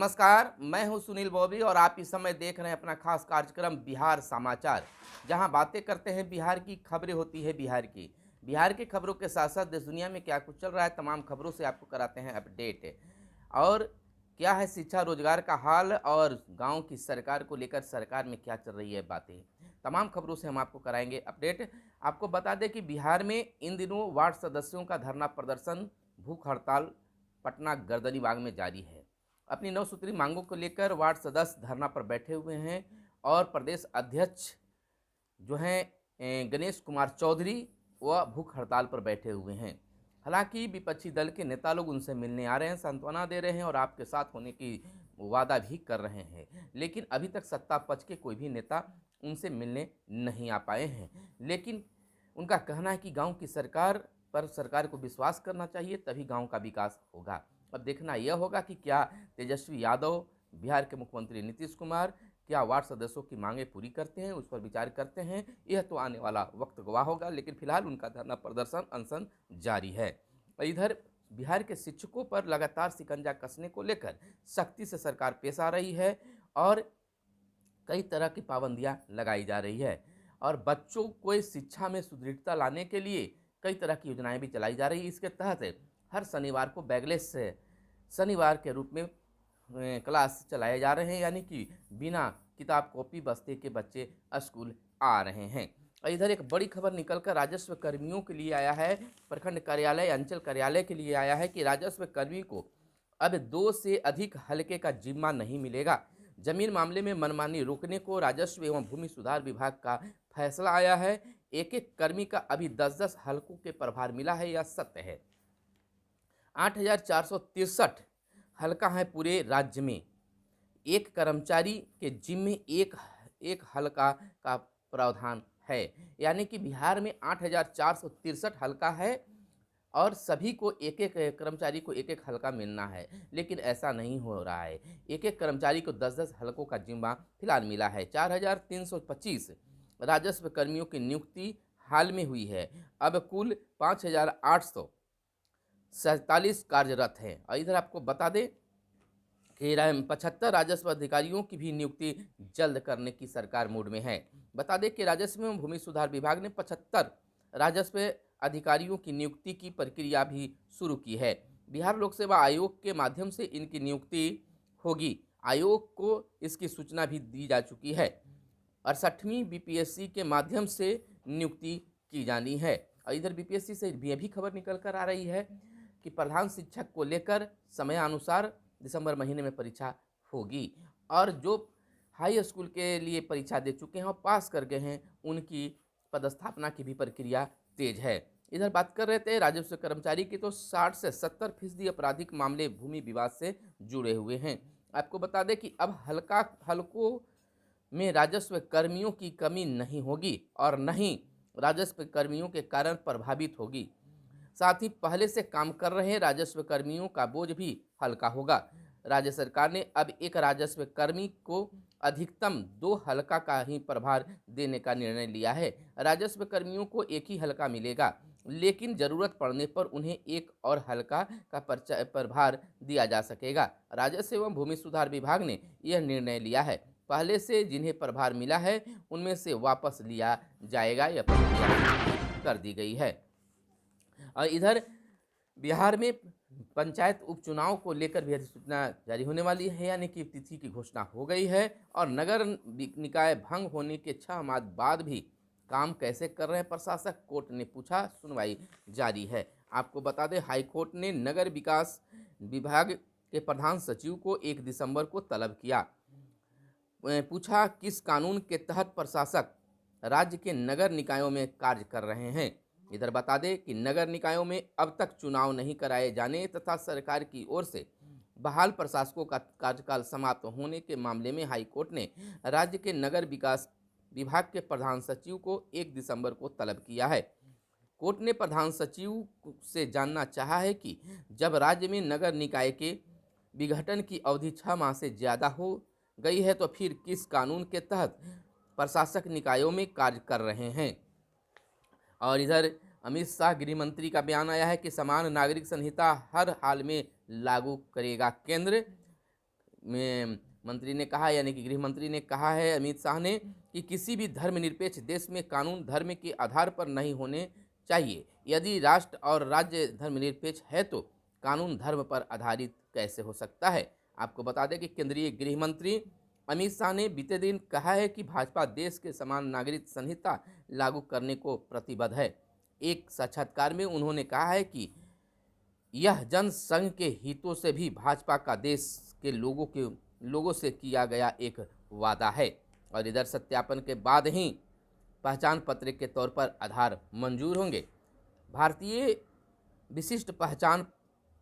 नमस्कार, मैं हूं सुनील बॉबी और आप इस समय देख रहे हैं अपना खास कार्यक्रम बिहार समाचार, जहां बातें करते हैं बिहार की, खबरें होती है बिहार की। बिहार की खबरों के साथ साथ देश दुनिया में क्या कुछ चल रहा है, तमाम खबरों से आपको कराते हैं अपडेट। और क्या है शिक्षा रोजगार का हाल और गांव की सरकार को लेकर सरकार में क्या चल रही है बातें, तमाम खबरों से हम आपको कराएंगे अपडेट। आपको बता दें कि बिहार में इन दिनों वार्ड सदस्यों का धरना प्रदर्शन, भूख हड़ताल पटना गर्दनीबाग में जारी है। अपनी 9 सूत्री मांगों को लेकर वार्ड सदस्य धरना पर बैठे हुए हैं और प्रदेश अध्यक्ष जो हैं गणेश कुमार चौधरी वह भूख हड़ताल पर बैठे हुए हैं। हालांकि विपक्षी दल के नेता लोग उनसे मिलने आ रहे हैं, सांत्वना दे रहे हैं और आपके साथ होने की वादा भी कर रहे हैं, लेकिन अभी तक सत्ता पक्ष के कोई भी नेता उनसे मिलने नहीं आ पाए हैं। लेकिन उनका कहना है कि गांव की सरकार पर सरकार को विश्वास करना चाहिए, तभी गांव का विकास होगा। अब देखना यह होगा कि क्या तेजस्वी यादव, बिहार के मुख्यमंत्री नीतीश कुमार क्या वार्ड सदस्यों की मांगें पूरी करते हैं, उस पर विचार करते हैं। यह तो आने वाला वक्त गवाह होगा, लेकिन फिलहाल उनका धरना प्रदर्शन अनशन जारी है। इधर बिहार के शिक्षकों पर लगातार शिकंजा कसने को लेकर सख्ती से सरकार पेश आ रही है और कई तरह की पाबंदियां लगाई जा रही है और बच्चों को शिक्षा में सुदृढ़ता लाने के लिए कई तरह की योजनाएं भी चलाई जा रही है। इसके तहत हर शनिवार को बैगलेस से शनिवार के रूप में क्लास चलाए जा रहे हैं, यानी कि बिना किताब कॉपी बस्ते के बच्चे स्कूल आ रहे हैं। और इधर एक बड़ी खबर निकलकर राजस्व कर्मियों के लिए आया है, प्रखंड कार्यालय अंचल कार्यालय के लिए आया है कि राजस्व कर्मी को अब 2 से अधिक हलके का जिम्मा नहीं मिलेगा। जमीन मामले में मनमानी रोकने को राजस्व एवं भूमि सुधार विभाग का फैसला आया है। एक एक कर्मी का अभी 10-10 हलकों के प्रभार मिला है, यह सत्य है। 8,463 हलका है पूरे राज्य में। एक कर्मचारी के जिम्मे एक हलका का प्रावधान है, यानी कि बिहार में 8,463 हलका है और सभी को एक एक कर्मचारी को एक एक हलका मिलना है, लेकिन ऐसा नहीं हो रहा है। एक एक कर्मचारी को 10-10 हलकों का जिम्मा फिलहाल मिला है। 4,325 राजस्व कर्मियों की नियुक्ति हाल में हुई है। अब कुल 5,847 कार्यरत हैं। और इधर आपको बता दें कि 75 राजस्व अधिकारियों की भी नियुक्ति जल्द करने की सरकार मूड में है। बता दें कि राजस्व एवं भूमि सुधार विभाग ने 75 राजस्व अधिकारियों की नियुक्ति की प्रक्रिया भी शुरू की है। बिहार लोक सेवा आयोग के माध्यम से इनकी नियुक्ति होगी। आयोग को इसकी सूचना भी दी जा चुकी है। 68वीं बीपीएससी के माध्यम से नियुक्ति की जानी है। और इधर बीपीएससी से भी अभी खबर निकल कर आ रही है कि प्रधान शिक्षक को लेकर समयानुसार दिसंबर महीने में परीक्षा होगी और जो हाई स्कूल के लिए परीक्षा दे चुके हैं और पास कर गए हैं उनकी पदस्थापना की भी प्रक्रिया तेज है। इधर बात कर रहे थे राजस्व कर्मचारी की, तो 60 से 70% आपराधिक मामले भूमि विवाद से जुड़े हुए हैं। आपको बता दें कि अब हलकों में राजस्व कर्मियों की कमी नहीं होगी और न ही राजस्व कर्मियों के कारण प्रभावित होगी। साथ ही पहले से काम कर रहे राजस्व कर्मियों का बोझ भी हल्का होगा। राज्य सरकार ने अब एक राजस्व कर्मी को अधिकतम 2 हलका का ही प्रभार देने का निर्णय लिया है। राजस्व कर्मियों को एक ही हलका मिलेगा, लेकिन जरूरत पड़ने पर उन्हें एक और हलका का प्रभार दिया जा सकेगा। राजस्व एवं भूमि सुधार विभाग ने यह निर्णय लिया है। पहले से जिन्हें प्रभार मिला है उनमें से वापस लिया जाएगा, यह प्रक्रिया कर दी गई है। और इधर बिहार में पंचायत उपचुनाव को लेकर भी अधिसूचना जारी होने वाली है, यानी कि तिथि की घोषणा हो गई है। और नगर निकाय भंग होने के 6 माह बाद भी काम कैसे कर रहे हैं प्रशासक, कोर्ट ने पूछा, सुनवाई जारी है। आपको बता दें हाई कोर्ट ने नगर विकास विभाग के प्रधान सचिव को 1 दिसंबर को तलब किया। पूछा किस कानून के तहत प्रशासक राज्य के नगर निकायों में कार्य कर रहे हैं। इधर बता दें कि नगर निकायों में अब तक चुनाव नहीं कराए जाने तथा सरकार की ओर से बहाल प्रशासकों का कार्यकाल समाप्त होने के मामले में हाईकोर्ट ने राज्य के नगर विकास विभाग के प्रधान सचिव को 1 दिसंबर को तलब किया है। कोर्ट ने प्रधान सचिव से जानना चाहा है कि जब राज्य में नगर निकाय के विघटन की अवधि 6 माह से ज़्यादा हो गई है तो फिर किस कानून के तहत प्रशासक निकायों में कार्य कर रहे हैं। और इधर अमित शाह गृह मंत्री का बयान आया है कि समान नागरिक संहिता हर हाल में लागू करेगा केंद्र। में मंत्री ने कहा, यानी कि गृह मंत्री ने कहा है अमित शाह ने, कि किसी भी धर्मनिरपेक्ष देश में कानून धर्म के आधार पर नहीं होने चाहिए। यदि राष्ट्र और राज्य धर्मनिरपेक्ष है तो कानून धर्म पर आधारित कैसे हो सकता है। आपको बता दें कि केंद्रीय गृह मंत्री अमित शाह ने बीते दिन कहा है कि भाजपा देश के समान नागरिक संहिता लागू करने को प्रतिबद्ध है। एक साक्षात्कार में उन्होंने कहा है कि यह जनसंघ के हितों से भी भाजपा का देश के लोगों से किया गया एक वादा है और इधर सत्यापन के बाद ही पहचान पत्र के तौर पर आधार मंजूर होंगे। भारतीय विशिष्ट पहचान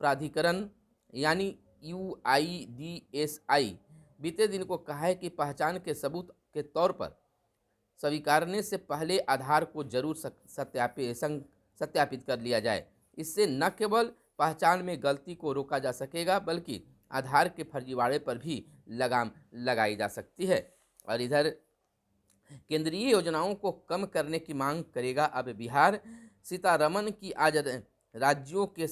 प्राधिकरण यानी UIDSI बीते दिन को कहा है कि पहचान के सबूत के तौर पर स्वीकारने से पहले आधार को जरूर सत्यापित कर लिया जाए। इससे न केवल पहचान में गलती को रोका जा सकेगा बल्कि आधार के फर्जीवाड़े पर भी लगाम लगाई जा सकती है। और इधर केंद्रीय योजनाओं को कम करने की मांग करेगा अब बिहार। सीतारमन की आज राज्यों के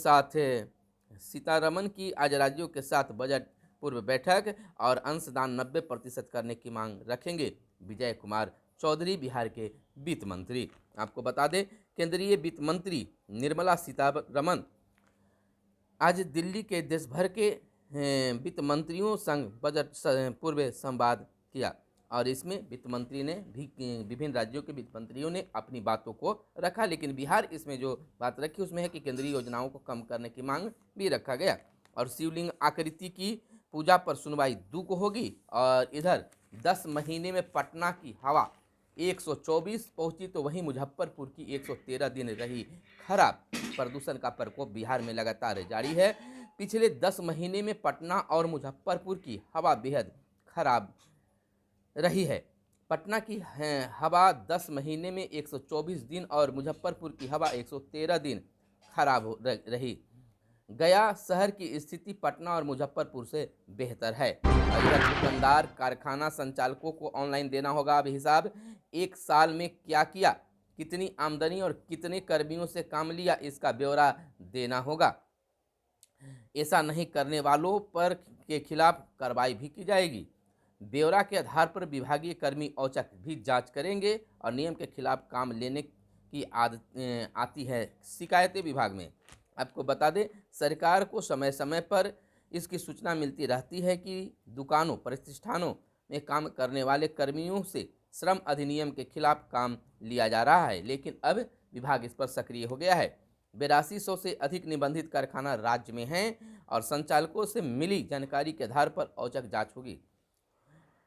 साथ बजट पूर्व बैठक और अंशदान 90% करने की मांग रखेंगे विजय कुमार चौधरी, बिहार के वित्त मंत्री। आपको बता दें केंद्रीय वित्त मंत्री निर्मला सीतारमन आज दिल्ली के देश भर के वित्त मंत्रियों संग बजट पूर्व संवाद किया और इसमें वित्त मंत्री ने भी विभिन्न राज्यों के वित्त मंत्रियों ने अपनी बातों को रखा, लेकिन बिहार इसमें जो बात रखी उसमें है कि केंद्रीय योजनाओं को कम करने की मांग भी रखा गया। और शिवलिंग आकृति की पूजा पर सुनवाई 2 को होगी। और इधर 10 महीने में पटना की हवा 124 पहुंची तो वहीं मुजफ्फरपुर की 113 दिन रही खराब। प्रदूषण का प्रकोप बिहार में लगातार जारी है। पिछले 10 महीने में पटना और मुजफ्फरपुर की हवा बेहद खराब रही है। पटना की हवा 10 महीने में 124 दिन और मुजफ्फरपुर की हवा 113 दिन खराब रही। गया शहर की स्थिति पटना और मुजफ्फरपुर से बेहतर है। दुकानदार कारखाना संचालकों को ऑनलाइन देना होगा अब हिसाब। एक साल में क्या किया, कितनी आमदनी और कितने कर्मियों से काम लिया, इसका ब्यौरा देना होगा। ऐसा नहीं करने वालों पर के खिलाफ कार्रवाई भी की जाएगी। ब्यौरा के आधार पर विभागीय कर्मी औचक भी जांच करेंगे और नियम के खिलाफ काम लेने की आदत आती है शिकायतें विभाग में। आपको बता दें सरकार को समय समय पर इसकी सूचना मिलती रहती है कि दुकानों प्रतिष्ठानों में काम करने वाले कर्मियों से श्रम अधिनियम के खिलाफ काम लिया जा रहा है, लेकिन अब विभाग इस पर सक्रिय हो गया है। 8200 से अधिक निबंधित कारखाना राज्य में हैं और संचालकों से मिली जानकारी के आधार पर औचक जांच होगी।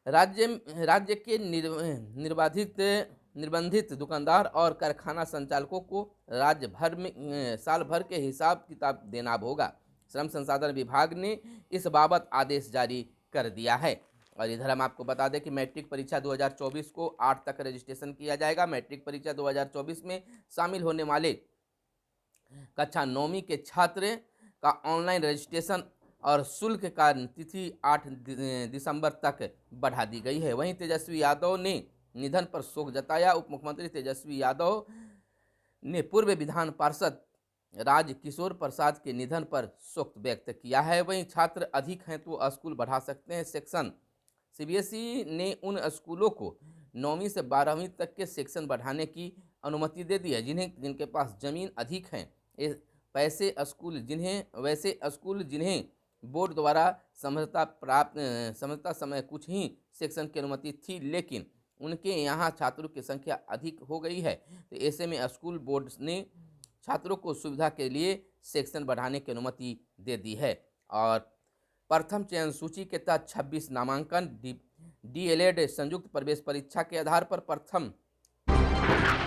राज्य के निर्बंधित दुकानदार और कारखाना संचालकों को राज्य भर में साल भर के हिसाब किताब देना होगा। श्रम संसाधन विभाग ने इस बाबत आदेश जारी कर दिया है। और इधर हम आपको बता दें कि मैट्रिक परीक्षा 2024 को 8 तक रजिस्ट्रेशन किया जाएगा। मैट्रिक परीक्षा 2024 में शामिल होने वाले कक्षा 9वीं के छात्र का ऑनलाइन रजिस्ट्रेशन और शुल्क का तिथि 8 दिसंबर तक बढ़ा दी गई है। वहीं तेजस्वी यादव ने निधन पर शोक जताया। उप मुख्यमंत्री तेजस्वी यादव ने पूर्व विधान पार्षद राज किशोर प्रसाद के निधन पर शोक व्यक्त किया है। वहीं छात्र अधिक हैं तो स्कूल बढ़ा सकते हैं सेक्शन। सीबीएसई ने उन स्कूलों को 9वीं से 12वीं तक के सेक्शन बढ़ाने की अनुमति दे दी है जिनके पास जमीन अधिक है। वैसे स्कूल जिन्हें बोर्ड द्वारा समझौता समय कुछ ही सेक्शन की अनुमति थी, लेकिन उनके यहाँ छात्रों की संख्या अधिक हो गई है, तो ऐसे में स्कूल बोर्ड ने छात्रों को सुविधा के लिए सेक्शन बढ़ाने की अनुमति दे दी है। और प्रथम चयन सूची के तहत 26 नामांकन। डीएलएड संयुक्त प्रवेश परीक्षा के आधार पर प्रथम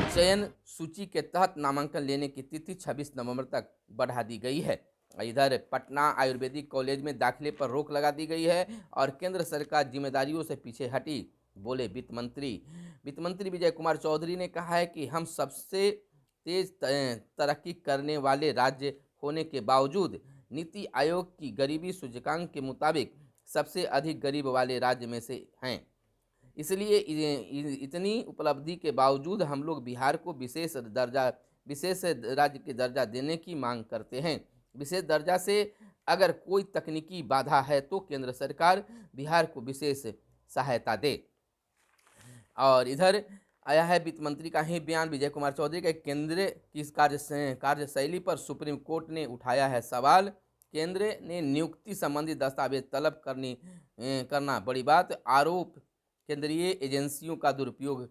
चयन सूची के तहत नामांकन लेने की तिथि 26 नवंबर तक बढ़ा दी गई है। इधर पटना आयुर्वेदिक कॉलेज में दाखिले पर रोक लगा दी गई है और केंद्र सरकार जिम्मेदारियों से पीछे हटी, बोले वित्त मंत्री विजय कुमार चौधरी ने कहा है कि हम सबसे तेज तरक्की करने वाले राज्य होने के बावजूद नीति आयोग की गरीबी सूचकांक के मुताबिक सबसे अधिक गरीब वाले राज्य में से हैं। इसलिए इतनी उपलब्धि के बावजूद हम लोग बिहार को विशेष राज्य के दर्जा देने की मांग करते हैं। विशेष दर्जा से अगर कोई तकनीकी बाधा है तो केंद्र सरकार बिहार को विशेष सहायता दे। और इधर आया है वित्त मंत्री का ही बयान। विजय कुमार चौधरी का केंद्र की कार्यशैली पर सुप्रीम कोर्ट ने उठाया है सवाल। केंद्र ने नियुक्ति संबंधी दस्तावेज तलब करना बड़ी बात, आरोप केंद्रीय एजेंसियों का दुरुपयोग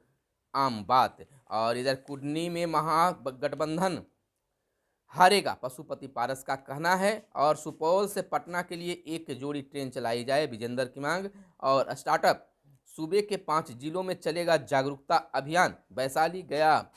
आम बात। और इधर कुडनी में महागठबंधन हारेगा, पशुपति पारस का कहना है। और सुपौल से पटना के लिए एक जोड़ी ट्रेन चलाई जाए, विजेंद्र की मांग। और स्टार्टअप सूबे के 5 जिलों में चलेगा जागरूकता अभियान, वैशाली, गया,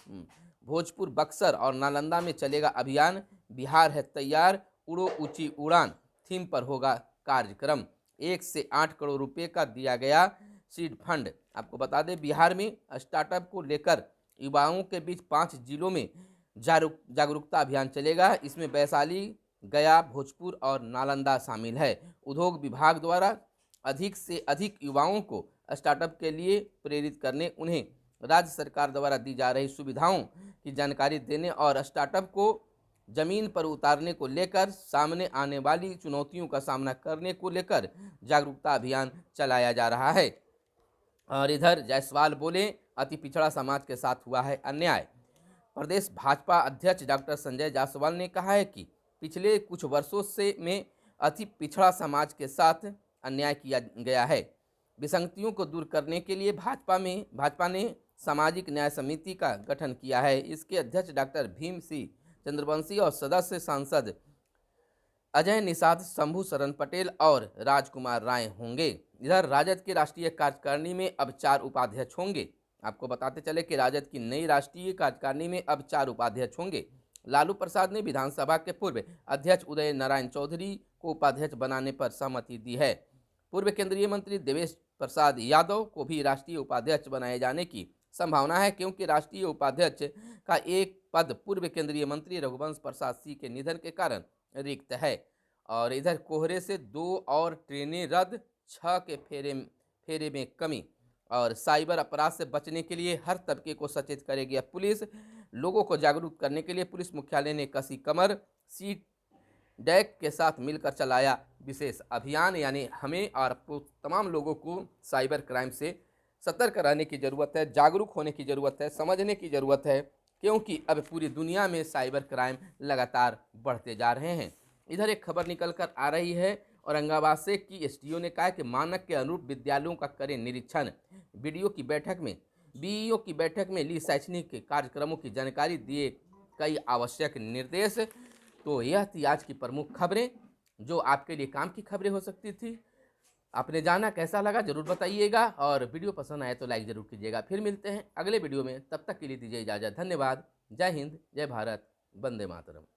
भोजपुर, बक्सर और नालंदा में चलेगा अभियान। बिहार है तैयार, उड़ो ऊंची उड़ान थीम पर होगा कार्यक्रम। 1 से 8 करोड़ रुपए का दिया गया सीड फंड। आपको बता दें बिहार में स्टार्टअप को लेकर युवाओं के बीच 5 जिलों में जागरूकता अभियान चलेगा। इसमें वैशाली, गया, भोजपुर और नालंदा शामिल है। उद्योग विभाग द्वारा अधिक से अधिक युवाओं को स्टार्टअप के लिए प्रेरित करने, उन्हें राज्य सरकार द्वारा दी जा रही सुविधाओं की जानकारी देने और स्टार्टअप को जमीन पर उतारने को लेकर सामने आने वाली चुनौतियों का सामना करने को लेकर जागरूकता अभियान चलाया जा रहा है। और इधर जायसवाल बोले, अति पिछड़ा समाज के साथ हुआ है अन्याय। प्रदेश भाजपा अध्यक्ष डॉक्टर संजय जायसवाल ने कहा है कि पिछले कुछ वर्षों से में अति पिछड़ा समाज के साथ अन्याय किया गया है। विसंगतियों को दूर करने के लिए भाजपा ने सामाजिक न्याय समिति का गठन किया है। इसके अध्यक्ष डॉक्टर भीम सिंह चंद्रवंशी और सदस्य सांसद अजय निषाद, शंभू शरण पटेल और राजकुमार राय होंगे। इधर राजद के राष्ट्रीय कार्यकारिणी में अब 4 उपाध्यक्ष होंगे। आपको बताते चले कि राजद की नई राष्ट्रीय कार्यकारिणी में अब 4 उपाध्यक्ष होंगे। लालू प्रसाद ने विधानसभा के पूर्व अध्यक्ष उदय नारायण चौधरी को उपाध्यक्ष बनाने पर सहमति दी है। पूर्व केंद्रीय मंत्री देवेश प्रसाद यादव को भी राष्ट्रीय उपाध्यक्ष बनाए जाने की संभावना है, क्योंकि राष्ट्रीय उपाध्यक्ष का एक पद पूर्व केंद्रीय मंत्री रघुवंश प्रसाद सिंह के निधन के कारण रिक्त है। और इधर कोहरे से 2 और ट्रेनें रद्द, 6 के फेरे में कमी। और साइबर अपराध से बचने के लिए हर तबके को सचेत करेगी पुलिस। लोगों को जागरूक करने के लिए पुलिस मुख्यालय ने कसी कमर, सीट डैक के साथ मिलकर चलाया विशेष अभियान। यानी हमें और तमाम लोगों को साइबर क्राइम से सतर्क रहने की ज़रूरत है, जागरूक होने की ज़रूरत है, समझने की ज़रूरत है, क्योंकि अब पूरी दुनिया में साइबर क्राइम लगातार बढ़ते जा रहे हैं। इधर एक खबर निकल कर आ रही है, औरंगाबाद से की एसडीओ ने कहा कि मानक के अनुरूप विद्यालयों का करें निरीक्षण। बीडीओ की बैठक में बीईओ की बैठक में ली शैक्षणिक कार्यक्रमों की जानकारी, दिए कई आवश्यक निर्देश। तो यह थी आज की प्रमुख खबरें, जो आपके लिए काम की खबरें हो सकती थी। आपने जाना, कैसा लगा जरूर बताइएगा, और वीडियो पसंद आए तो लाइक जरूर कीजिएगा। फिर मिलते हैं अगले वीडियो में, तब तक के लिए दीजिए इजाज़त। धन्यवाद। जय हिंद, जय भारत, वंदे मातरम।